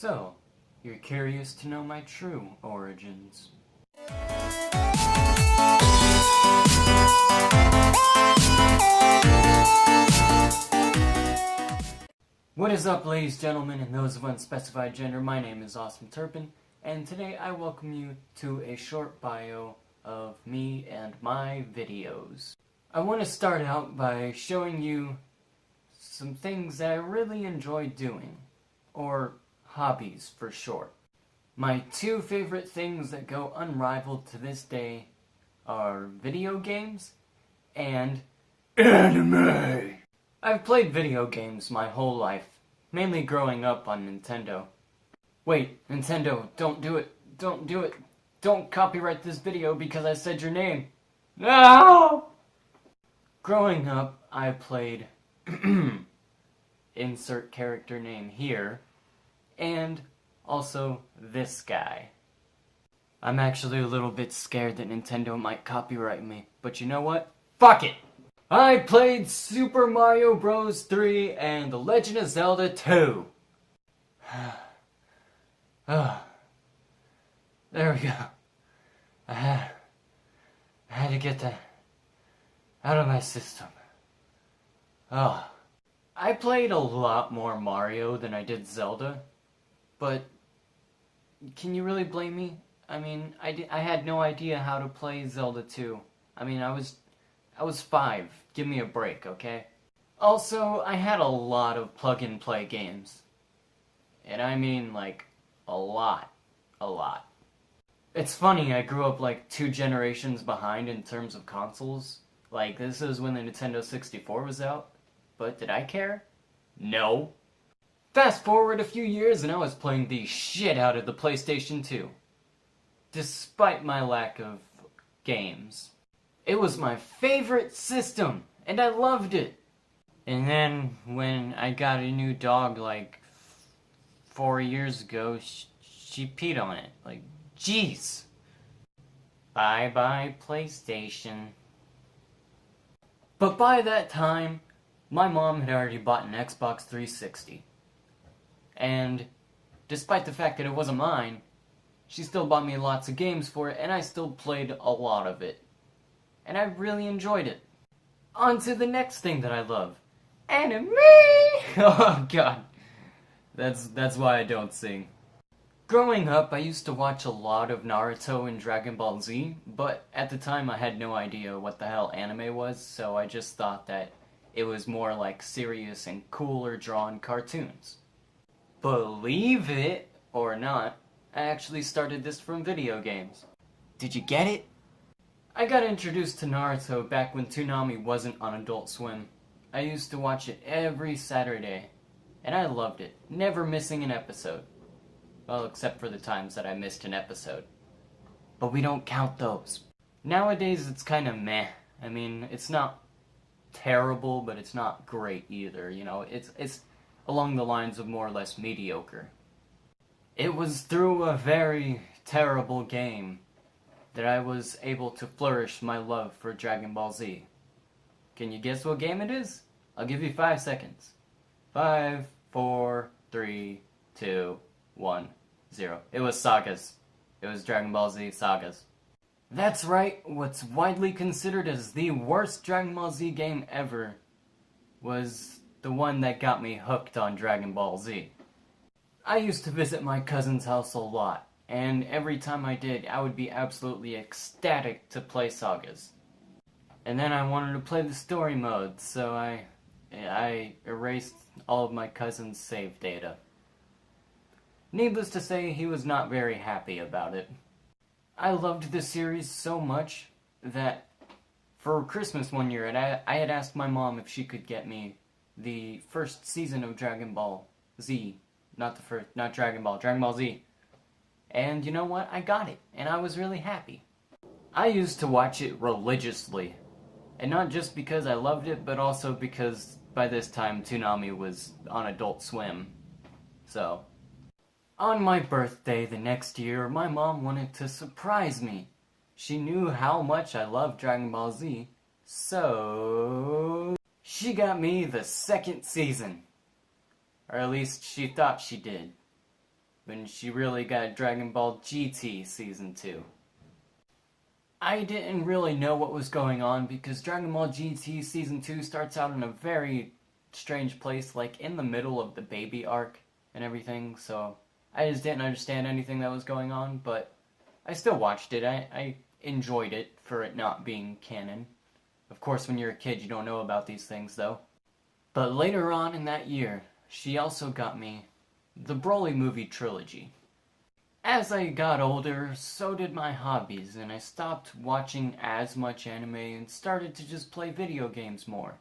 So, you're curious to know my true origins. What is up, ladies, gentlemen, and those of unspecified gender? My name is Awesome Turpin, and today I welcome you to a short bio of me and my videos. I want to start out by showing you some things that I really enjoy doing, or hobbies for short. My two favorite things that go unrivaled to this day are video games and anime. I've played video games my whole life, mainly growing up on Nintendo. Wait, Nintendo, don't do it. Don't do it. Don't copyright this video because I said your name. No! Growing up, I played insert character name here, and also this guy. I'm actually a little bit scared that Nintendo might copyright me, but you know what? Fuck it! I played Super Mario Bros. 3 and The Legend of Zelda 2. There we go. I had to get that out of my system. I played a lot more Mario than I did Zelda, but can you really blame me? I mean, I had no idea how to play Zelda 2. I mean, I was 5. Give me a break, okay? Also, I had a lot of plug-and-play games. And I mean, like, a lot. A lot. It's funny, I grew up like 2 generations behind in terms of consoles. Like, this is when the Nintendo 64 was out. But did I care? No. Fast forward a few years and I was playing the shit out of the PlayStation 2. Despite my lack of games. It was my favorite system, and I loved it. And then, when I got a new dog like 4 years ago, she peed on it. Like, jeez. Bye-bye, PlayStation. But by that time, my mom had already bought an Xbox 360. And, despite the fact that it wasn't mine, she still bought me lots of games for it, and I still played a lot of it. And I really enjoyed it. On to the next thing that I love. Anime! Oh god. That's why I don't sing. Growing up, I used to watch a lot of Naruto and Dragon Ball Z, but at the time I had no idea what the hell anime was, so I just thought that it was more like serious and cooler drawn cartoons. Believe it or not, I actually started this from video games. Did you get it? I got introduced to Naruto back when Toonami wasn't on Adult Swim. I used to watch it every Saturday, and I loved it, never missing an episode. Well, except for the times that I missed an episode. But we don't count those. Nowadays it's kind of meh. I mean, it's not terrible, but it's not great either, you know? It's along the lines of more or less mediocre. It was through a very terrible game that I was able to flourish my love for Dragon Ball Z. Can you guess what game it is? I'll give you 5 seconds. 5, 4, 3, 2, 1, 0. It was Sagas. It was Dragon Ball Z Sagas. That's right, what's widely considered as the worst Dragon Ball Z game ever was the one that got me hooked on Dragon Ball Z. I used to visit my cousin's house a lot. And every time I did, I would be absolutely ecstatic to play Sagas. And then I wanted to play the story mode, so I erased all of my cousin's save data. Needless to say, he was not very happy about it. I loved the series so much that for Christmas one year, I had asked my mom if she could get me the first season of Dragon Ball Z. Not Dragon Ball Z. And you know what? I got it, and I was really happy. I used to watch it religiously. And not just because I loved it, but also because by this time Toonami was on Adult Swim. So, on my birthday the next year, my mom wanted to surprise me. She knew how much I loved Dragon Ball Z, so she got me the second season. Or at least she thought she did. when she really got Dragon Ball GT Season 2. I didn't really know what was going on because Dragon Ball GT Season 2 starts out in a very strange place, like in the middle of the baby arc and everything, so I just didn't understand anything that was going on, but I still watched it. I enjoyed it for it not being canon. Of course, when you're a kid, you don't know about these things, though. But later on in that year, she also got me the Broly movie trilogy. As I got older, so did my hobbies, and I stopped watching as much anime and started to just play video games more.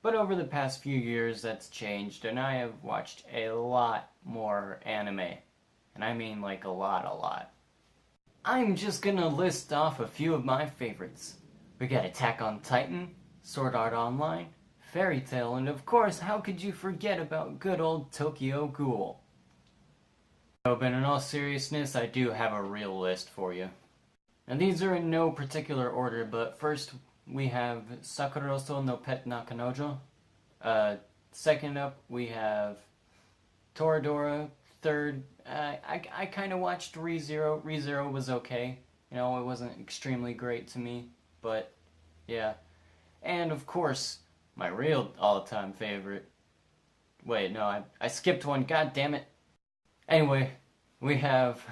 But over the past few years, that's changed, and I have watched a lot more anime. And I mean like a lot. I'm just gonna list off a few of my favorites. We got Attack on Titan, Sword Art Online, Fairy Tail, and of course, how could you forget about good old Tokyo Ghoul? But in all seriousness, I do have a real list for you. And these are in no particular order, but first we have Sakuroso no Pet Nakanojo. Second up, we have Toradora. Third, I kind of watched ReZero. ReZero was okay. You know, it wasn't extremely great to me, but yeah. And of course, my real all-time favorite. Wait, no, I skipped one. God damn it. Anyway, we have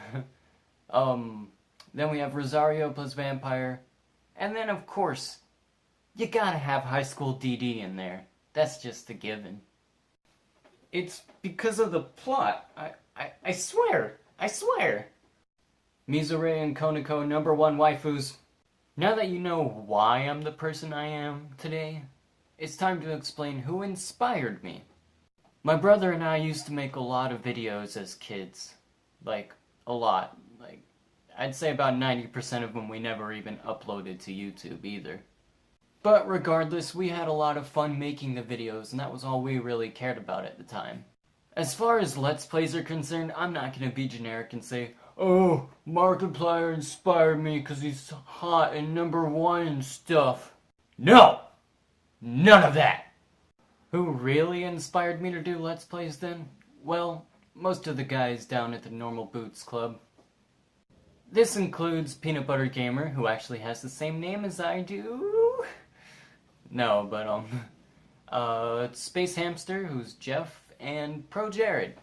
then we have Rosario plus Vampire, and then of course, you gotta have High School DD in there. That's just a given. It's because of the plot. I swear. Mizore and Koneko, #1 waifus. Now that you know why I'm the person I am today, it's time to explain who inspired me. My brother and I used to make a lot of videos as kids. Like, a lot. Like, I'd say about 90% of them we never even uploaded to YouTube either. But regardless, we had a lot of fun making the videos, and that was all we really cared about at the time. As far as Let's Plays are concerned, I'm not gonna be generic and say, oh, Markiplier inspired me because he's hot and #1 and stuff. No! None of that! Who really inspired me to do Let's Plays then? Well, most of the guys down at the Normal Boots Club. This includes Peanut Butter Gamer, who actually has the same name as I do. No, but Space Hamster, who's Jeff, and Pro Jared.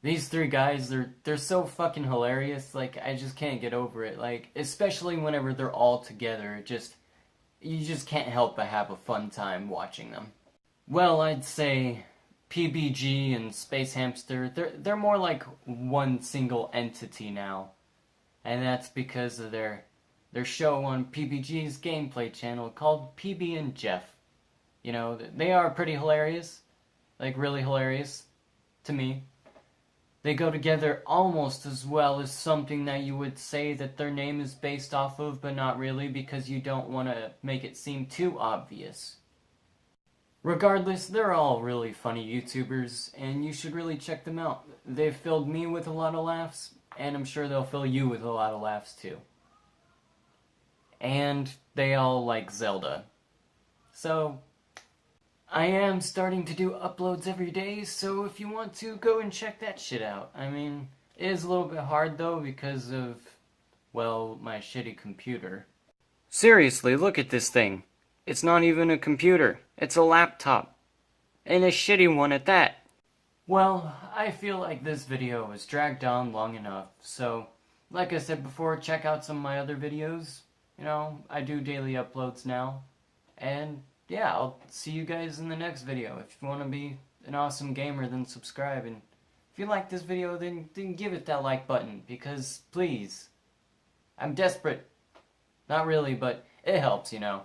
These three guys, they're so fucking hilarious, like, I just can't get over it. Like, especially whenever they're all together, you just can't help but have a fun time watching them. Well, I'd say PBG and Space Hamster, they're more like one single entity now. And that's because of their show on PBG's gameplay channel called PB and Jeff. You know, they are pretty hilarious. Like, really hilarious. To me. They go together almost as well as something that you would say that their name is based off of, but not really, because you don't want to make it seem too obvious. Regardless, they're all really funny YouTubers, and you should really check them out. They've filled me with a lot of laughs, and I'm sure they'll fill you with a lot of laughs too. And they all like Zelda. So, I am starting to do uploads every day, so if you want to, go and check that shit out. I mean, it is a little bit hard though because of, well, my shitty computer. Seriously, look at this thing. It's not even a computer. It's a laptop. And a shitty one at that. Well, I feel like this video was dragged on long enough, so, like I said before, check out some of my other videos. You know, I do daily uploads now. And yeah, I'll see you guys in the next video. If you want to be an awesome gamer, then subscribe. And if you like this video, then give it that like button. Because, please, I'm desperate. Not really, but it helps, you know.